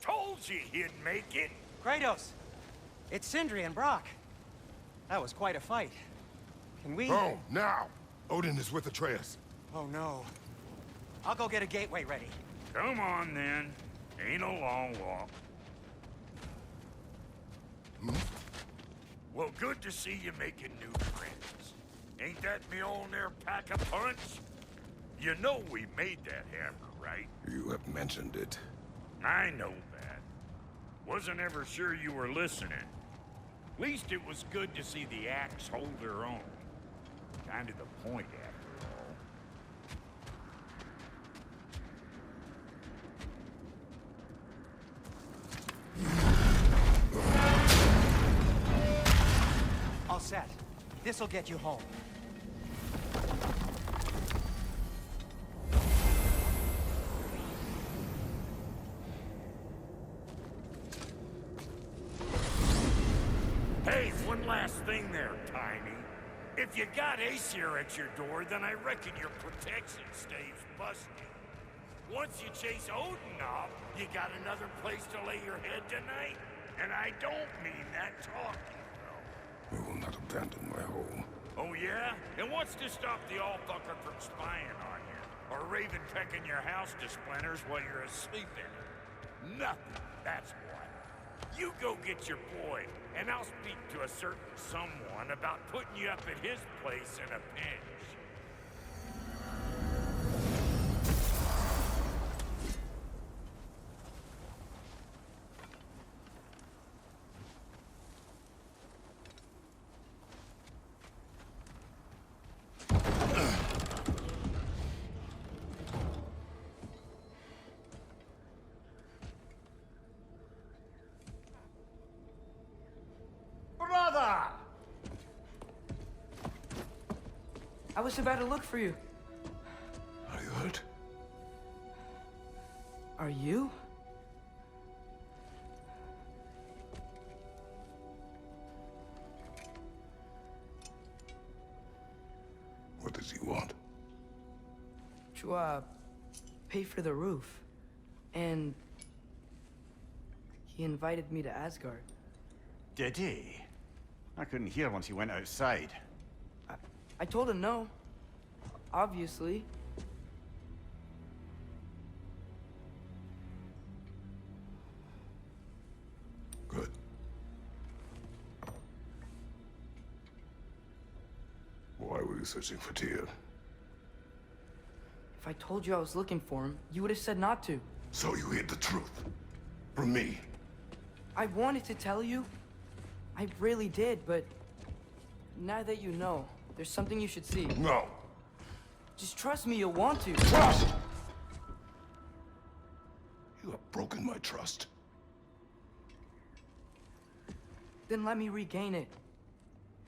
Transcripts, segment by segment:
Told you he'd make it. Kratos! It's Sindri and Brock. That was quite a fight. Can we... Oh, now! Odin is with Atreus. Oh, no. I'll go get a gateway ready. Come on, then. Ain't a long walk. Well, good to see you making new friends. Ain't that me old there pack a punch? You know we made that hammer, right? You have mentioned it. I know that. Wasn't ever sure you were listening. Least it was good to see the axe hold her own. Kind of the point, after All set. This'll get you home. Hey, one last thing there, Tiny. If you got Aesir at your door, then I reckon your protection stays busted. Once you chase Odin off, you got another place to lay your head tonight? And I don't mean that talking, though. I will not abandon my home. Oh, yeah? And what's to stop the all-fucker from spying on you? Or Raven pecking your house to splinters while you're asleep in it? Nothing, that's what. You go get your boy, and I'll speak to a certain someone about putting you up at his place in a pinch. Brother! I was about to look for you. Are you hurt? Are you? What does he want? To, pay for the roof. And... he invited me to Asgard. Did he? I couldn't hear once he went outside. I told him no. Obviously. Good. Why were you searching for Tyr? If I told you I was looking for him, you would have said not to. So you hid the truth. From me. I wanted to tell you. I really did, but... now that you know, there's something you should see. No. Just trust me, you'll want to. Trust! You have broken my trust. Then let me regain it.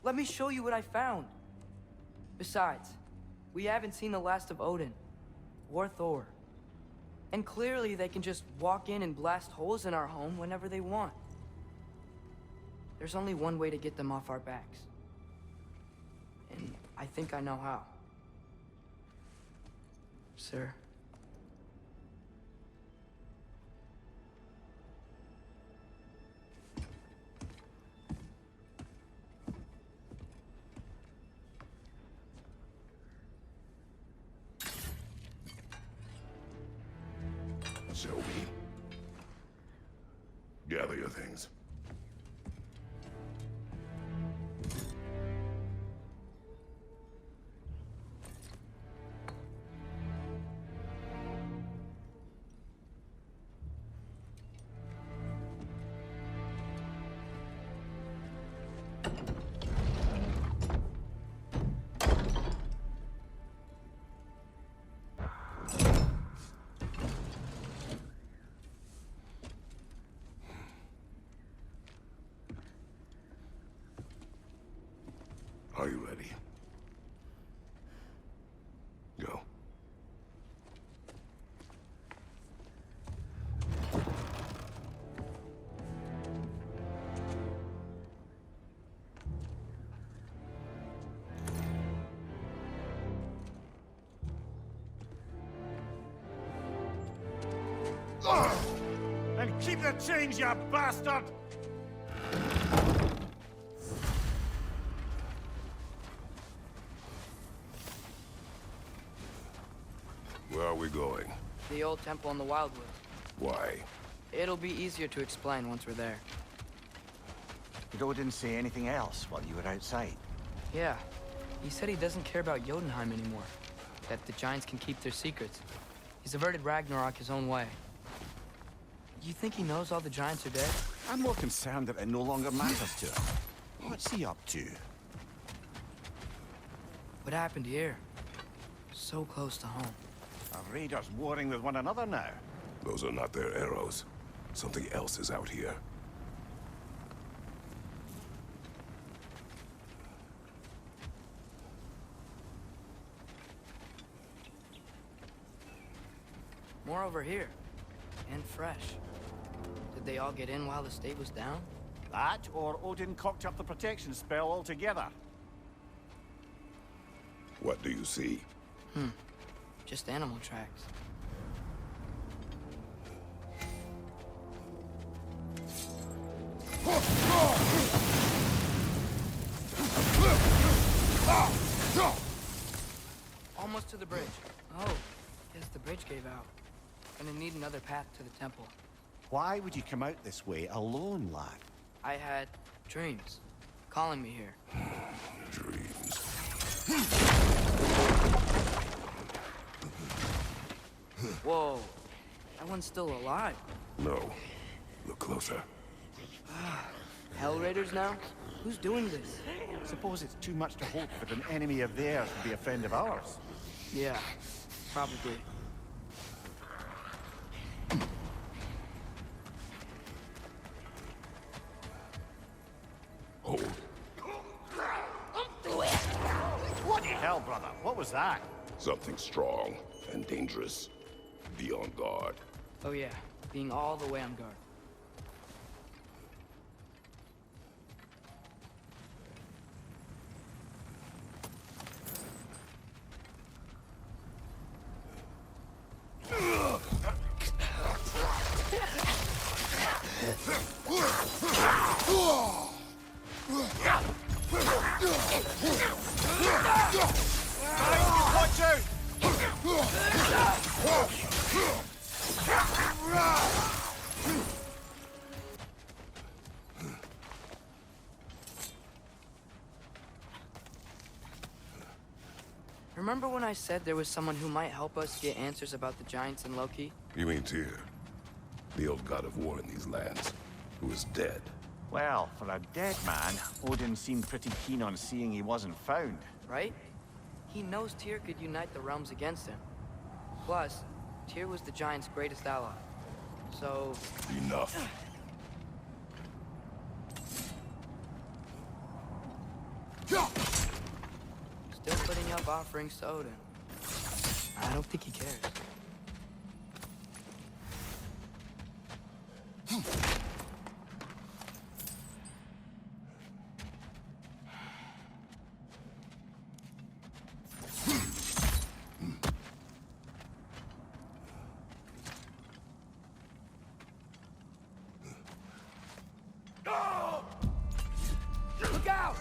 Let me show you what I found. Besides, we haven't seen the last of Odin. Or Thor. And clearly they can just walk in and blast holes in our home whenever they want. There's only one way to get them off our backs. And I think I know how. Sir. Shall we? Gather your things. And keep the change, you bastard! Where are we going? The old temple in the Wildwood. Why? It'll be easier to explain once we're there. Did Odin say anything else while you were outside? Yeah. He said he doesn't care about Jotunheim anymore. That the giants can keep their secrets. He's averted Ragnarok his own way. You think he knows all the giants are dead? I'm more concerned that it no longer matters to him. What's he up to? What happened here? So close to home. Are raiders warring with one another now? Those are not their arrows. Something else is out here. More over here. And fresh. Did they all get in while the state was down? That, or Odin cocked up the protection spell altogether. What do you see? Just animal tracks. Almost to the bridge. Oh, guess the bridge gave out. Gonna need another path to the temple. Why would you come out this way alone, lad? I had dreams calling me here. Dreams. Whoa, that one's still alive. No. Look closer. Hell Raiders now? Who's doing this? Suppose it's too much to hope that an enemy of theirs would be a friend of ours. Yeah, probably. Hold. What the hell, brother? What was that? Something strong and dangerous. Be on guard. Oh yeah, being all the way on guard. Watch out! Remember when I said there was someone who might help us get answers about the giants and Loki? You mean Tyr? The old god of war in these lands, who is dead. Well, for a dead man, Odin seemed pretty keen on seeing he wasn't found. Right? He knows Tyr could unite the realms against him. Plus, Tyr was the giants' greatest ally. So... Enough. Still putting up offerings to Odin. I don't think he cares. Look out!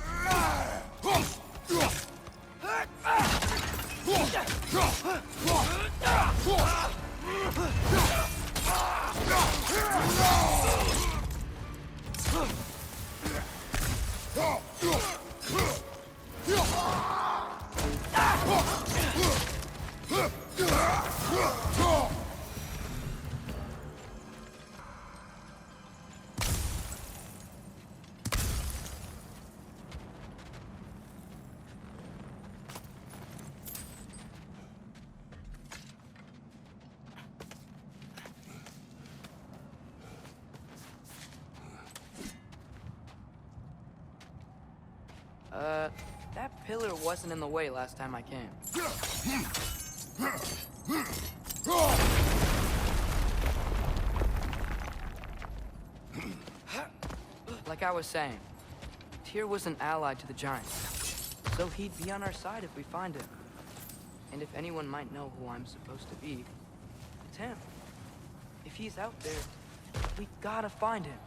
That pillar wasn't in the way last time I came. Like I was saying, Tyr was an ally to the giants, so he'd be on our side if we find him. And if anyone might know who I'm supposed to be, it's him. If he's out there, we gotta find him.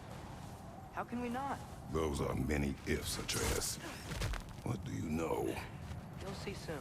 How can we not? Those are many ifs, Atreus. What do you know? You'll see soon.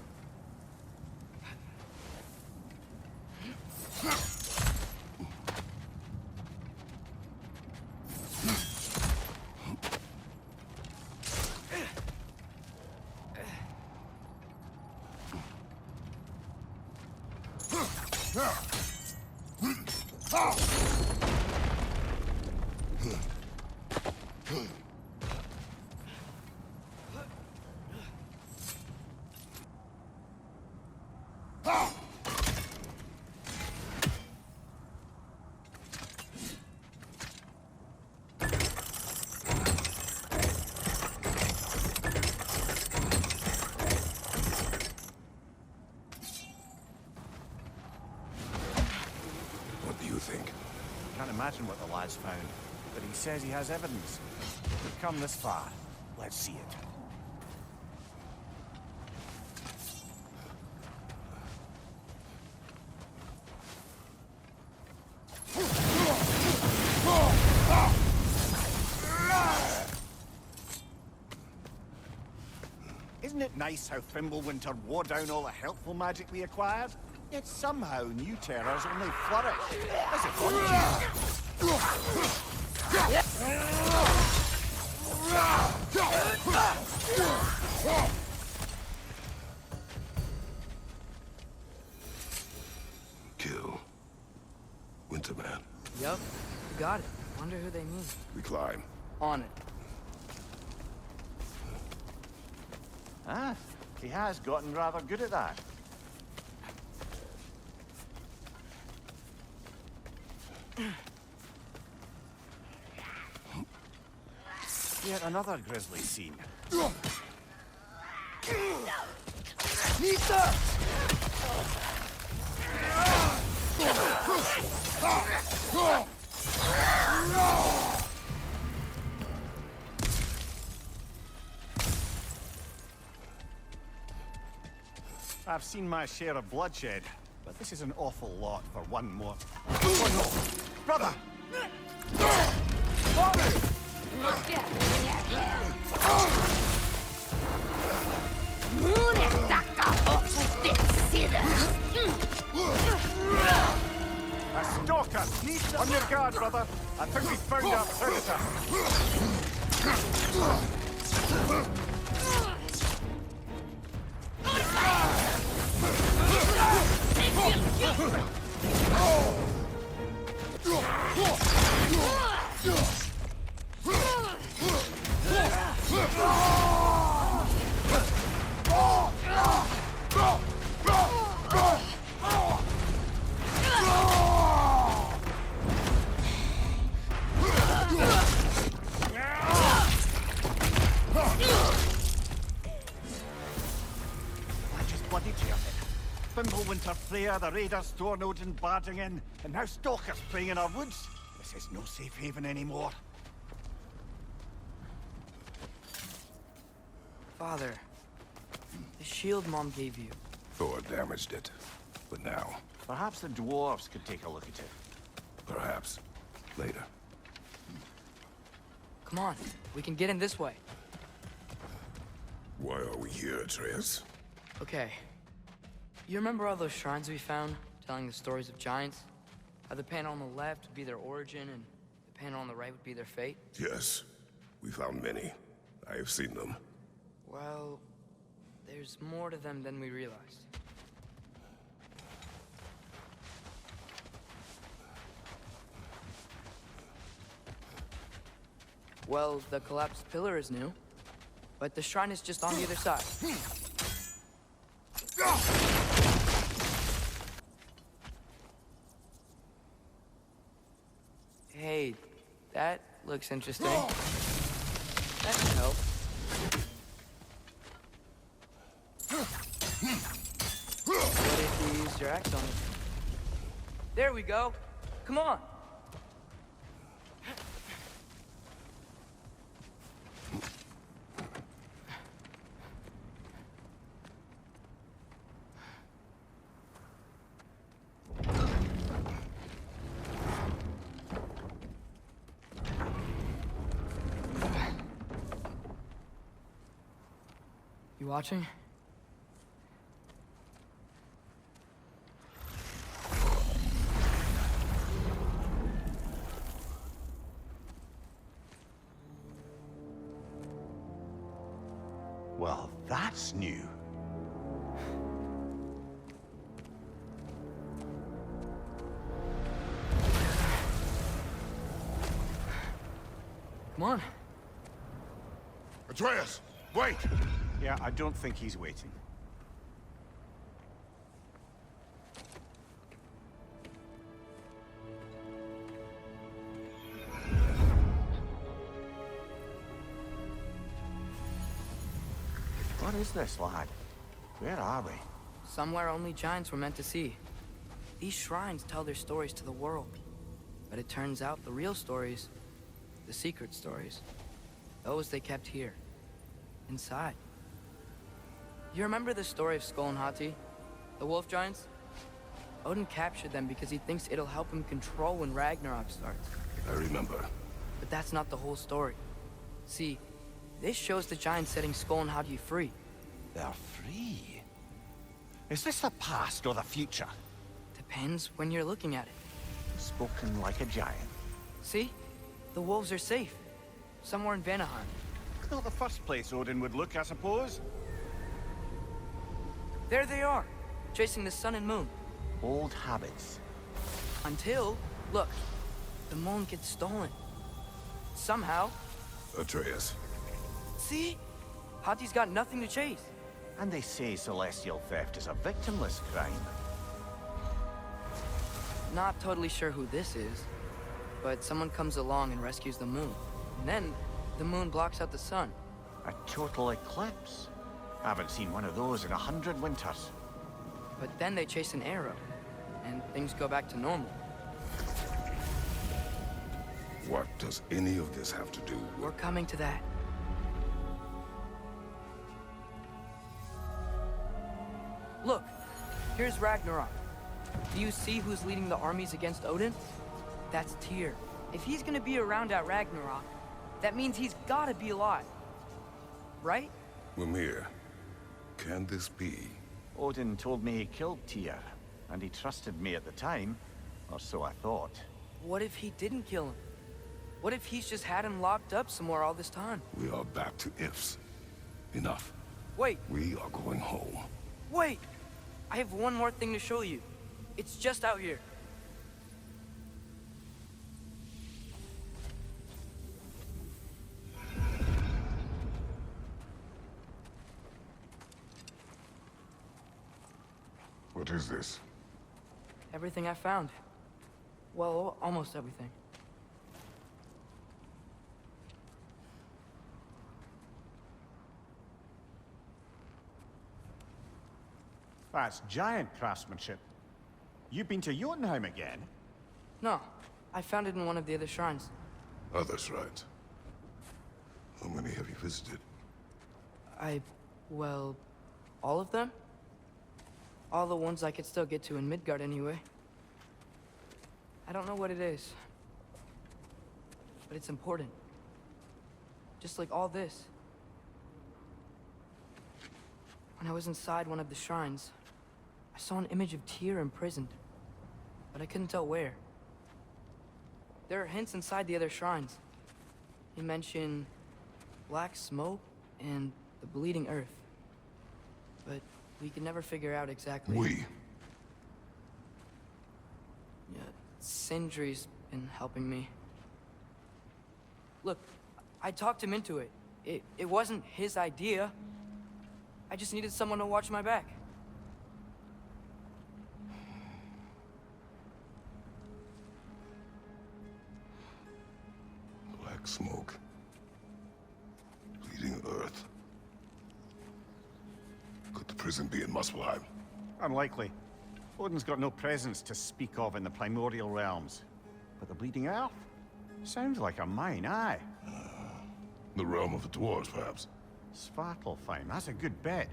What do you think? Can't imagine what the lad's found, but he says he has evidence. We've come this far. Let's see it. Isn't it nice how Fimbulwinter wore down all the helpful magic we acquired? Yet somehow new terrors only flourish. As it Kill. Winterman. Yup, got it. Wonder who they mean. We climb. On it. Ah, he has gotten rather good at that. Yet another grisly scene. Nita! I've seen my share of bloodshed, but this is an awful lot for one more. Oh no! Brother! A stalker! On your guard, brother! I think we found our predator! Fimbulwinter Freya, the raiders, Stornodin barging in, and now stalkers preying in our woods. This is no safe haven anymore. Father, the shield Mom gave you. Thor damaged it. But now, Perhaps the dwarves could take a look at it. perhaps, later. Come on, we can get in this way. Why are we here, Atreus? Okay. You remember all those shrines we found, telling the stories of giants? How the panel on the left would be their origin, and the panel on the right would be their fate? Yes. We found many. I have seen them. Well, there's more to them than we realized. Well, the collapsed pillar is new, but the shrine is just on the other side. Hey, that looks interesting. That can help. What if you used your axe on it? There we go. Come on. You watching? Well, that's new. Come on. Atreus, wait! Yeah, I don't think he's waiting. What is this, lad? Where are we? Somewhere only giants were meant to see. These shrines tell their stories to the world. But it turns out the real stories, the secret stories, those they kept here, inside. You remember the story of Skull and Hati? The wolf giants? Odin captured them because he thinks it'll help him control when Ragnarok starts. I remember. But that's not the whole story. See, this shows the giants setting Skull and Hati free. They're free. Is this the past or the future? Depends when you're looking at it. Spoken like a giant. See? The wolves are safe. Somewhere in Vanaheim. Not the first place Odin would look, I suppose. There they are, chasing the sun and moon. Old habits. Until, look, the moon gets stolen. Somehow. Atreus. See? Hati's got nothing to chase. And they say celestial theft is a victimless crime. Not totally sure who this is, but someone comes along and rescues the moon. And then, the moon blocks out the sun. A total eclipse. Haven't seen one of those in 100 winters. But then they chase an arrow, and things go back to normal. What does any of this have to do We're with... coming to that. Look, here's Ragnarok. Do you see who's leading the armies against Odin? That's Tyr. If he's gonna be around at Ragnarok, that means he's gotta be alive. Right? Mimir, can this be? Odin told me he killed Tyr, and he trusted me at the time, or so I thought. What if he didn't kill him? What if he's just had him locked up somewhere all this time? We are back to ifs. Enough. Wait, We are going home. wait! I have one more thing to show you. It's just out here. What is this? Everything I found. Well, almost everything. That's giant craftsmanship. You've been to Jotunheim again? No, I found it in one of the other shrines. Other shrines. How many have you visited? Well, all of them? All the ones I could still get to in Midgard anyway. I don't know what it is. But it's important. Just like all this. When I was inside one of the shrines, I saw an image of Tyr imprisoned. But I couldn't tell where. There are hints inside the other shrines. They mention black smoke and the bleeding earth. But we could never figure out exactly. We. Yeah, Sindri's been helping me. Look, I talked him into it. It wasn't his idea. I just needed someone to watch my back. Black smoke. Bleeding earth. Could the prison be in Muspelheim? Unlikely. Odin's got no presence to speak of in the primordial realms. But the Bleeding Earth? Sounds like a mine, aye. The realm of the dwarves, perhaps? Svartalfheim, that's a good bet.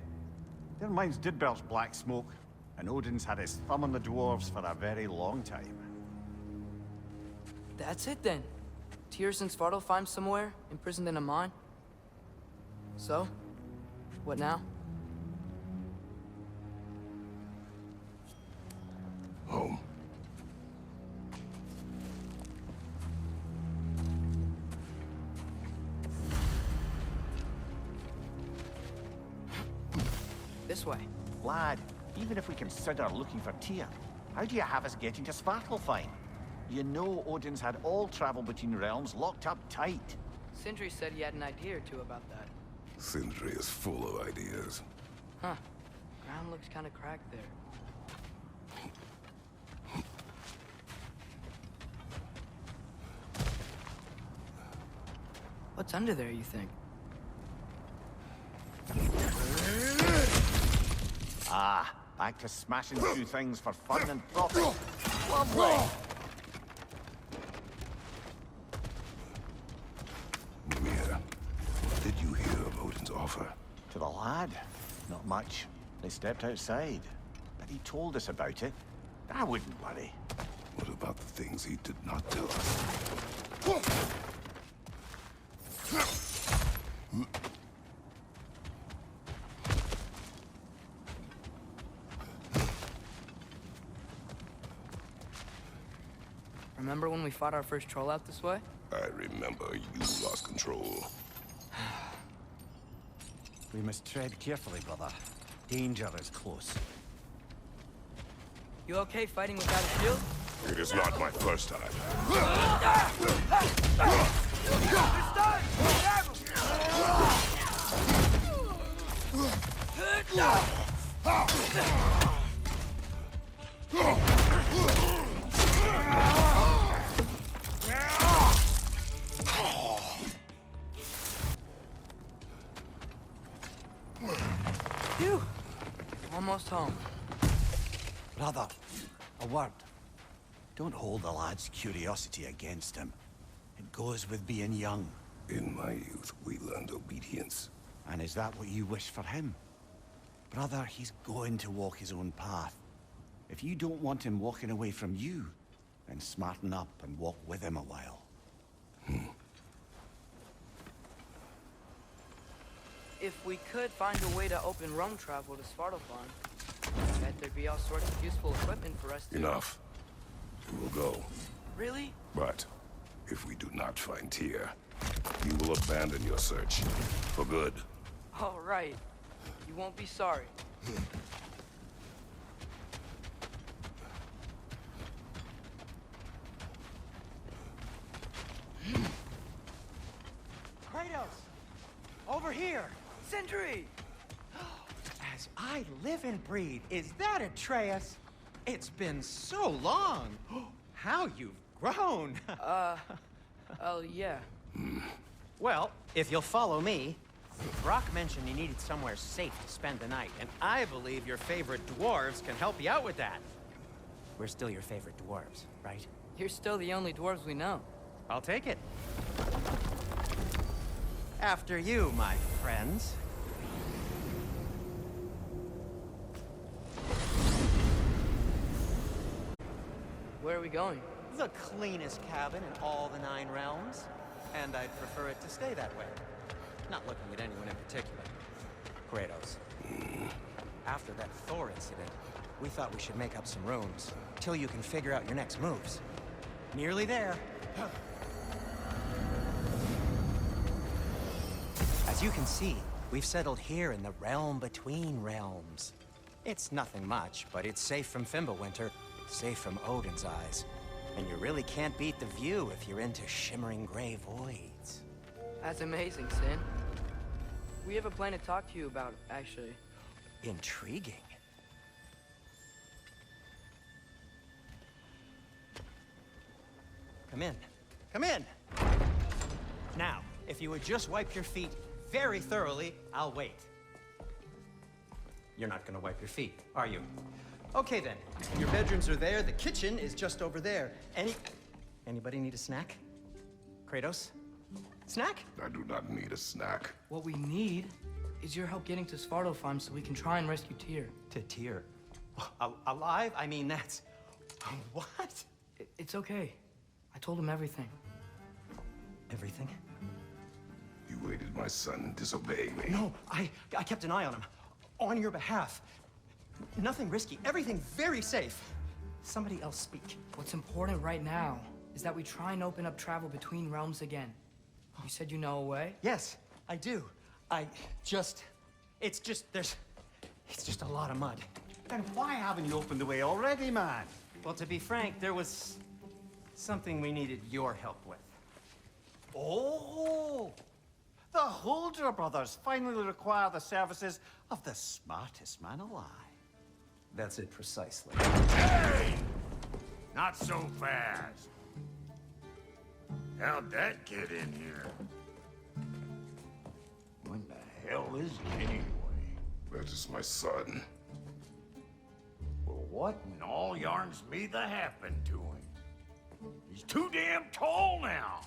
Their mines did belch black smoke, and Odin's had his thumb on the dwarves for a very long time. That's it then. Tyr's in Svartalfheim somewhere, imprisoned in a mine. So, what now? this way. Lad, even if we consider looking for Tyr, how do you have us getting to Svartalfheim? You know Odin's had all travel between realms locked up tight. Sindri said he had an idea or two about that. Sindri is full of ideas. Huh. Ground looks kind of cracked there. What's under there, you think? Ah, back to smashing through things for fun and profit. Lovely! Mimir, what did you hear of Odin's offer? To the lad? Not much. They stepped outside. But he told us about it. I wouldn't worry. What about the things he did not tell us? Remember when we fought our first troll out this way? I remember you lost control. We must tread carefully, brother. Danger is close. You okay fighting without a shield? It is not my first time. Phew. Almost home. Brother, a word. Don't hold the lad's curiosity against him. It goes with being young. In my youth, we learned obedience. And is that what you wish for him? Brother, he's going to walk his own path. If you don't want him walking away from you, then smarten up and walk with him a while. If we could find a way to open roam travel to Svartalfheim, I bet there'd be all sorts of useful equipment for us to... Enough. We will go. Really? But if we do not find Tyr, you will abandon your search. For good. All right. You won't be sorry. Kratos! Over here! Sindri! As I live and breathe, is that Atreus? It's been so long! How you've grown! Oh, yeah. Well, if you'll follow me, Brock mentioned you needed somewhere safe to spend the night, and I believe your favorite dwarves can help you out with that. We're still your favorite dwarves, right? You're still the only dwarves we know. I'll take it. After you, my friends. Where are we going? The cleanest cabin in all the 9 realms. And I'd prefer it to stay that way. Not looking at anyone in particular. Kratos. After that Thor incident, we thought we should make up some rooms, till you can figure out your next moves. Nearly there. As you can see, we've settled here in the realm between realms. It's nothing much, but it's safe from Fimbulwinter, safe from Odin's eyes. And you really can't beat the view if you're into shimmering gray voids. That's amazing, Sin. We have a plan to talk to you about, actually. Intriguing. Come in. Come in! Now, if you would just wipe your feet very thoroughly, I'll wait. You're not gonna wipe your feet, are you? Okay then. Your bedrooms are there, the kitchen is just over there. Anybody need a snack? Kratos? Snack? I do not need a snack. What we need is your help getting to Svartalfheim so we can try and rescue Tyr. To Tyr. Alive? I mean, that's... What? It's okay. I told him everything. Everything? You aided my son in disobeying me. No, I kept an eye on him. On your behalf. Nothing risky. Everything very safe. Somebody else speak. What's important right now is that we try and open up travel between realms again. You said you know a way? Yes, I do. It's just, It's just a lot of mud. Then why haven't you opened the way already, man? Well, to be frank, there was something we needed your help with. Oh! The Holder brothers finally require the services of the smartest man alive. That's it precisely. Hey! Not so fast. How'd that get in here? When the hell is he anyway? That is my son. Well, what in all yarns me that happened to him? He's too damn tall now.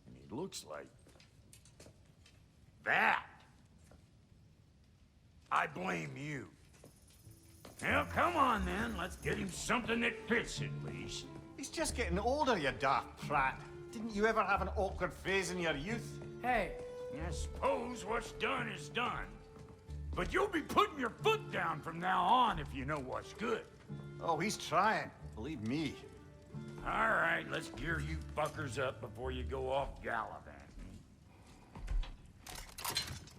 And he looks like that. I blame you. Well, come on then. Let's get him something that fits at least. He's just getting older, you daft prat. Didn't you ever have an awkward phase in your youth? Hey, I suppose what's done is done. But you'll be putting your foot down from now on if you know what's good. Oh, he's trying. Believe me. All right, let's gear you fuckers up before you go off gallivanting.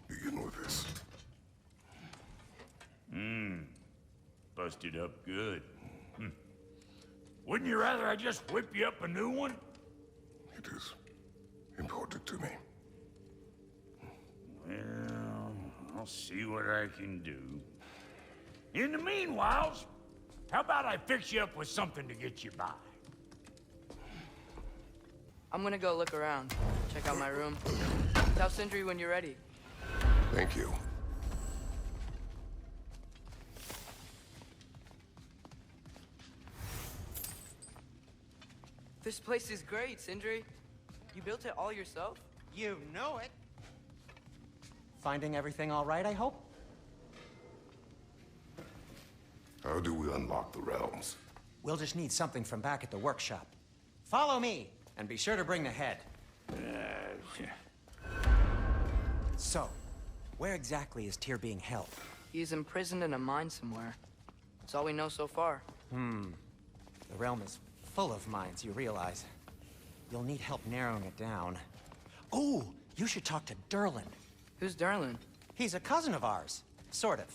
Begin with this. Busted up good. Wouldn't you rather I just whip you up a new one? It is important to me. Well, I'll see what I can do. In the meanwhile, how about I fix you up with something to get you by? I'm gonna go look around. Check out my room. Tell Sindri when you're ready. Thank you. This place is great, Sindri. You built it all yourself? You know it. Finding everything all right, I hope? How do we unlock the realms? We'll just need something from back at the workshop. Follow me, and be sure to bring the head. So, where exactly is Tyr being held? He's imprisoned in a mine somewhere. That's all we know so far. The realm is full of mines, you realize. You'll need help narrowing it down. Oh, you should talk to Durlin. Who's Darlin? He's a cousin of ours. Sort of.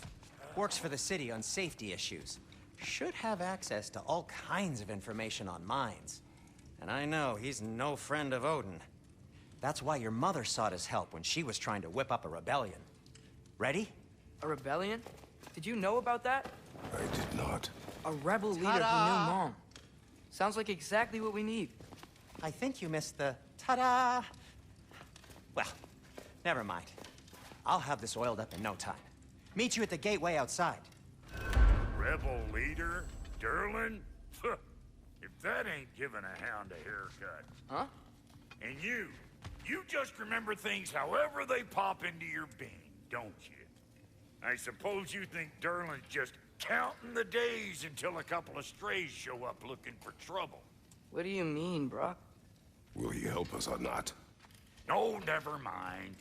Works for the city on safety issues. Should have access to all kinds of information on mines. And I know he's no friend of Odin. That's why your mother sought his help when she was trying to whip up a rebellion. Ready? A rebellion? Did you know about that? I did not. A rebel leader who knew Mom. Sounds like exactly what we need. I think you missed the ta-da. Well, never mind. I'll have this oiled up in no time. Meet you at the gateway outside. Rebel leader? Durlin? If that ain't giving a hound a haircut. Huh? And you just remember things however they pop into your being, don't you? I suppose you think Durlin's just counting the days until a couple of strays show up looking for trouble. What do you mean, Brock? Will he help us or not? No, never mind.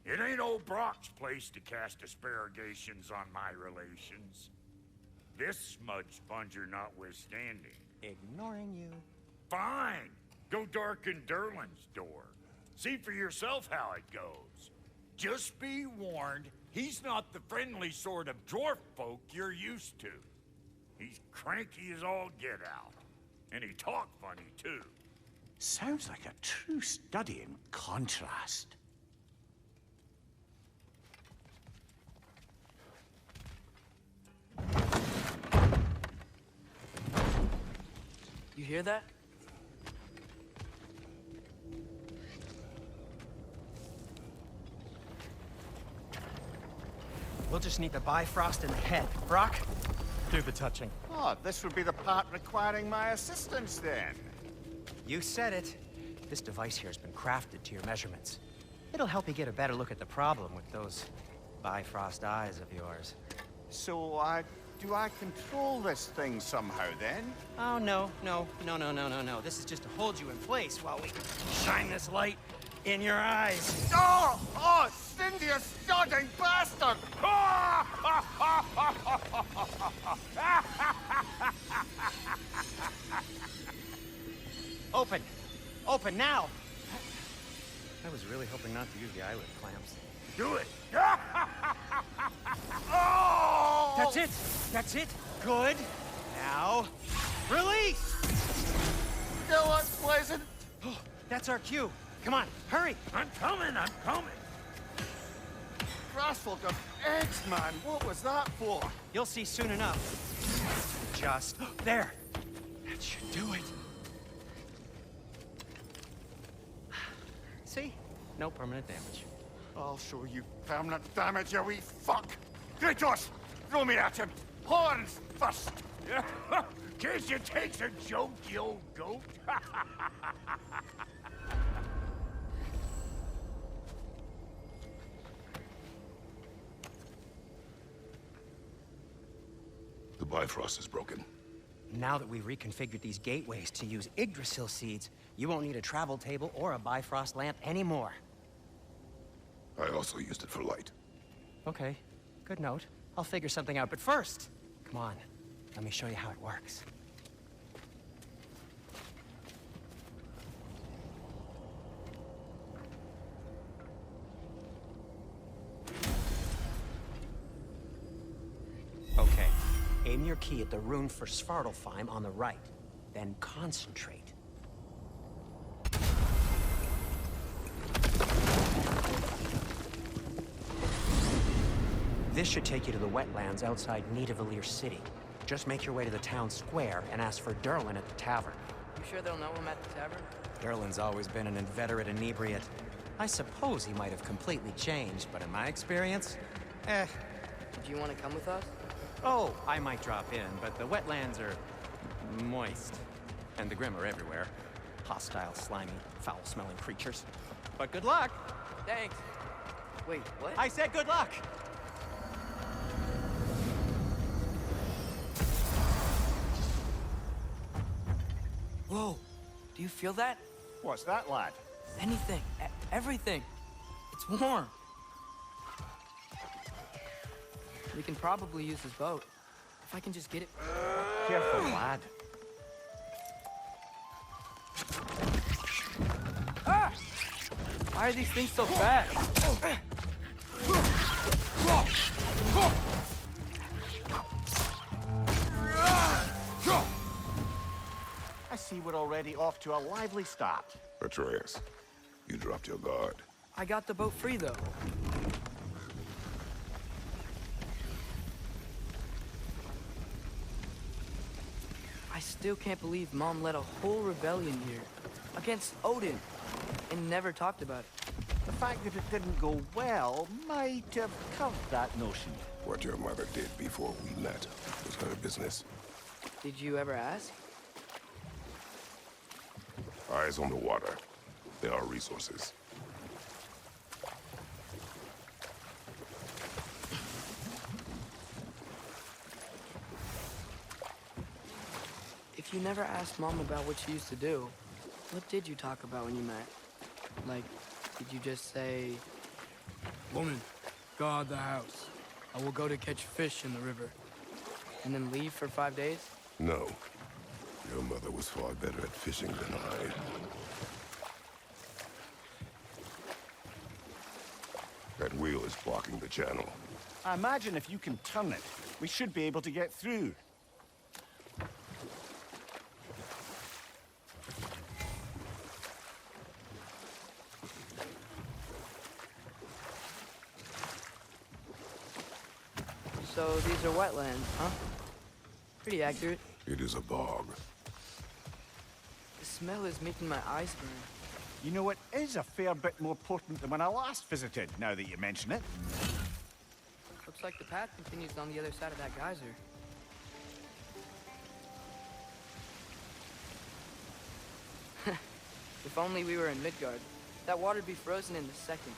It ain't old Brock's place to cast aspersions on my relations. This smudge sponger notwithstanding. Ignoring you. Fine. Go darken Durlin's door. See for yourself how it goes. Just be warned, he's not the friendly sort of dwarf folk you're used to. He's cranky as all get out. And he talk funny, too. Sounds like a true study in contrast. You hear that? We'll just need the Bifrost in the head. Brock, do the touching. Oh, this would be the part requiring my assistance then. You said it. This device here has been crafted to your measurements. It'll help you get a better look at the problem with those Bifrost eyes of yours. So, do I control this thing somehow then? Oh, no. This is just to hold you in place while we shine this light in your eyes. Oh! Oh, Cindy, you sodding bastard! Open! Open now! I was really hoping not to use the eyelid clamps. Do it! Oh! That's it! That's it! Good! Now, release! Go on, Pleasant. Oh, that's our cue. Come on, hurry! I'm coming, I'm coming! Grassfolk of eggs, man. What was that for? You'll see soon enough. Just there. That should do it. See? No permanent damage. I'll show you permanent damage, you wee fuck. Kratos, throw me at him. Horns first. Guess it takes a joke, you old goat. The Bifrost is broken. Now that we've reconfigured these gateways to use Yggdrasil seeds, you won't need a travel table or a Bifrost lamp anymore. I also used it for light. Okay, good note. I'll figure something out, but first, come on, let me show you how it works. Okay, aim your key at the rune for Svartalfheim on the right, then concentrate. This should take you to the wetlands outside Nidavellir City. Just make your way to the town square and ask for Durlin at the tavern. You sure they'll know him at the tavern? Durlin's always been an inveterate inebriate. I suppose he might have completely changed, but in my experience, Do you want to come with us? Oh, I might drop in, but the wetlands are moist. And the Grim are everywhere. Hostile, slimy, foul-smelling creatures. But good luck! Thanks. Wait, what? I said good luck! Whoa, do you feel that? What's that, lad? Anything, everything. It's warm. We can probably use his boat. If I can just get it. Careful, lad. Ah! Why are these things so fast? I see we're already off to a lively start. Atreus, you dropped your guard. I got the boat free, though. I still can't believe Mom led a whole rebellion here. Against Odin. And never talked about it. The fact that it didn't go well might have covered that notion. What your mother did before we met was her business. Did you ever ask? Eyes on the water. There are resources. If you never asked Mom about what she used to do, what did you talk about when you met? Like, did you just say... Woman, guard the house. I will go to catch fish in the river. And then leave for 5 days? No. Your mother was far better at fishing than I. That wheel is blocking the channel. I imagine if you can turn it, we should be able to get through. So these are wetlands, huh? Pretty accurate. It is a bog. The smell is making my eyes burn. You know, it is a fair bit more potent than when I last visited, now that you mention it. Looks like the path continues on the other side of that geyser. If only we were in Midgard. That water'd be frozen in a second.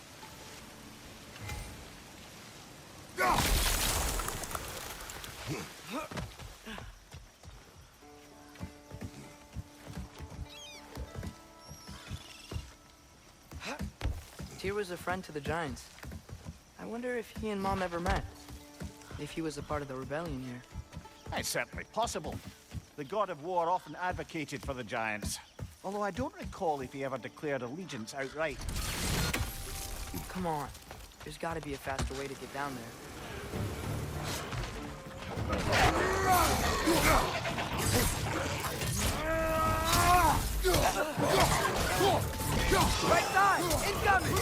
Tyr was a friend to the Giants. I wonder if he and Mom ever met. If he was a part of the rebellion here. It's certainly possible. The god of war often advocated for the Giants. Although I don't recall if he ever declared allegiance outright. Come on. There's gotta be a faster way to get down there. Right side! Incoming!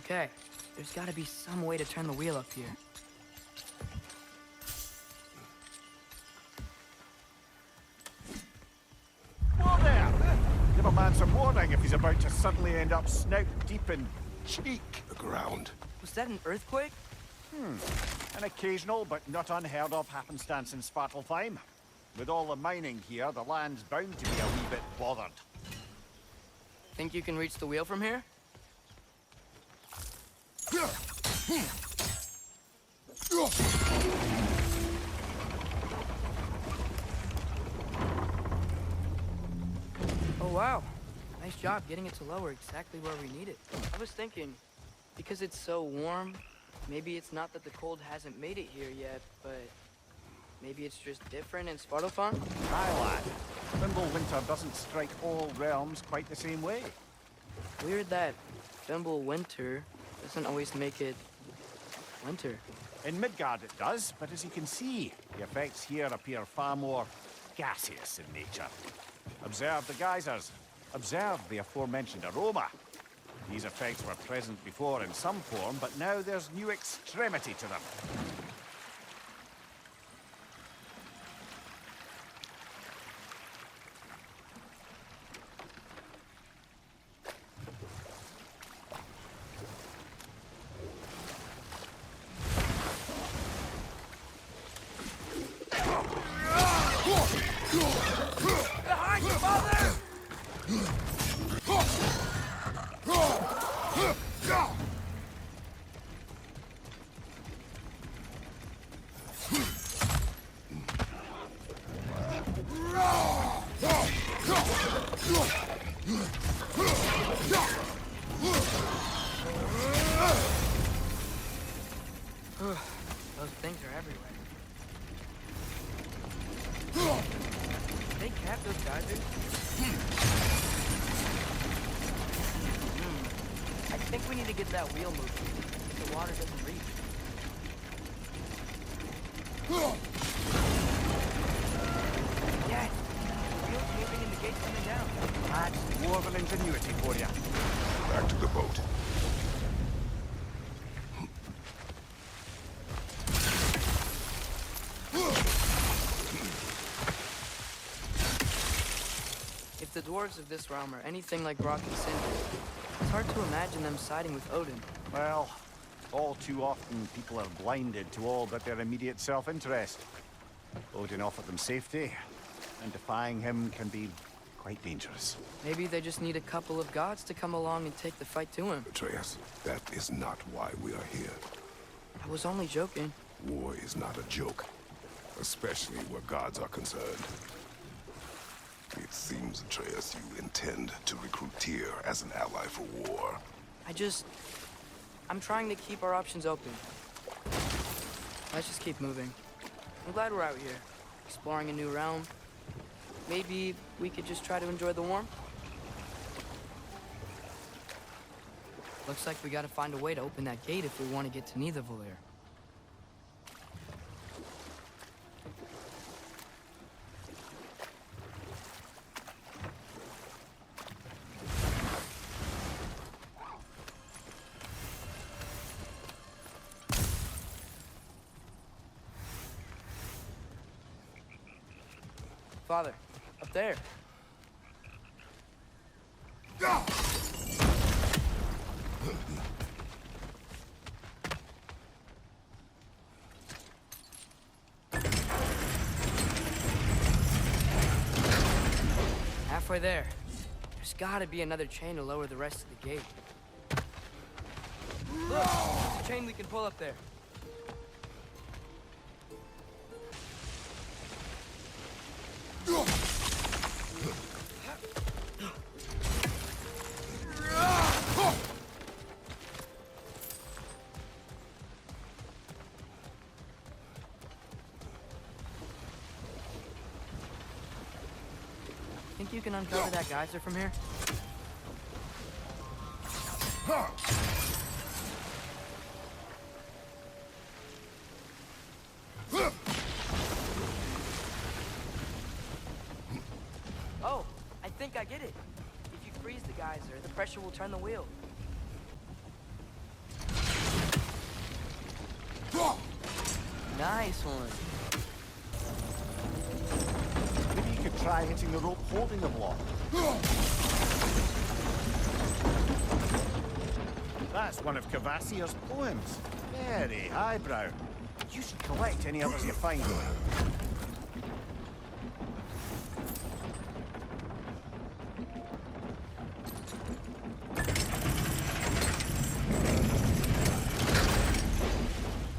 Okay, there's gotta be some way to turn the wheel up here. Whoa there! Give a man some warning if he's about to suddenly end up snout deep in cheek. The ground. Was that an earthquake? An occasional but not unheard of happenstance in Svartalfheim. With all the mining here, the land's bound to be a wee bit bothered. Think you can reach the wheel from here? Oh wow, nice job getting it to lower exactly where we need it. I was thinking, because it's so warm, maybe it's not that the cold hasn't made it here yet, but maybe it's just different in Svartalfheim? Aye, lad. Winter doesn't strike all realms quite the same way. Weird that Winter doesn't always make it winter. In Midgard it does, but as you can see, the effects here appear far more gaseous in nature. Observe the geysers. Observe the aforementioned aroma. These effects were present before in some form, but now there's new extremity to them. Behind you, father! Those things are everywhere. Did they cap those geysers? I think we need to get that wheel moving. The water doesn't reach. Yes! The wheel's moving and the gate's coming down. That's dwarven ingenuity for you. Back to the boat. If the dwarves of this realm are anything like Rock and Cinder, it's hard to imagine them siding with Odin. Well, all too often people are blinded to all but their immediate self-interest. Odin offered them safety, and defying him can be quite dangerous. Maybe they just need a couple of gods to come along and take the fight to him. Atreus, that is not why we are here. I was only joking. War is not a joke, especially where gods are concerned. It seems, Atreus, you intend to recruit Tyr as an ally for war. I'm trying to keep our options open. Let's just keep moving. I'm glad we're out here, exploring a new realm. Maybe we could just try to enjoy the warmth? Looks like we gotta find a way to open that gate if we want to get to Nidavellir. Father, up there. Halfway there. There's gotta be another chain to lower the rest of the gate. Look, there's a chain we can pull up there. think you can uncover that geyser from here? Oh, I think I get it. If you freeze the geyser, the pressure will turn the wheel. Nice one. Maybe you could try hitting the rope holding the block. That's one of Cavassier's poems. Very highbrow. You should collect any others you find.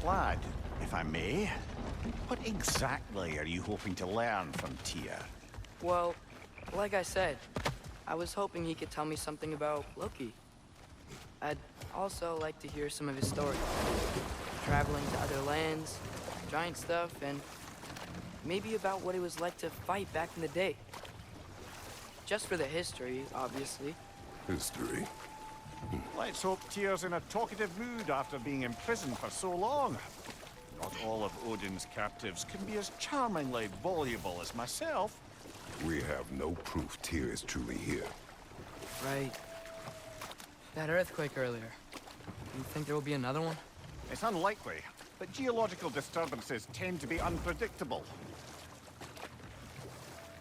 Lad, if I may, what exactly are you hoping to learn from Tyr? Well, like I said, I was hoping he could tell me something about Loki. I'd also like to hear some of his story. Traveling to other lands, giant stuff, and maybe about what it was like to fight back in the day. Just for the history, obviously. History. Let's hope Tyr's in a talkative mood after being imprisoned for so long. Not all of Odin's captives can be as charmingly voluble as myself. We have no proof Tyr is truly here. Right. That earthquake earlier. You think there will be another one? It's unlikely, but geological disturbances tend to be unpredictable.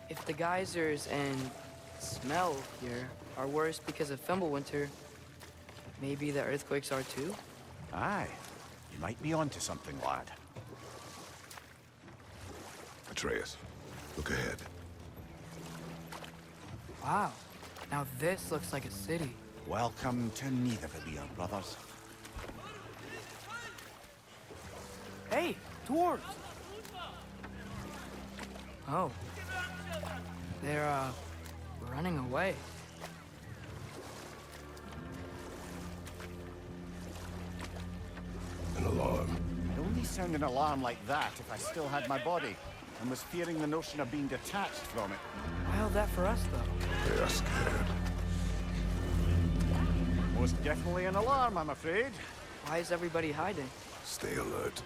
If the geysers and smell here are worse because of Fimbulwinter, maybe the earthquakes are too? Aye, you might be onto something, lad. Atreus, look ahead. Wow. Now this looks like a city. Welcome to Nidavellir, brothers. Hey, dwarves! Oh. They're, running away. An alarm. I'd only sound an alarm like that if I still had my body, and was fearing the notion of being detached from it. Why held that for us, though? They are scared. Most definitely an alarm, I'm afraid. Why is everybody hiding? Stay alert.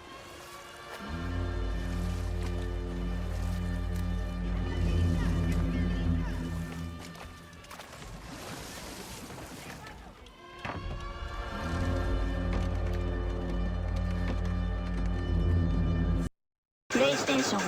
PlayStation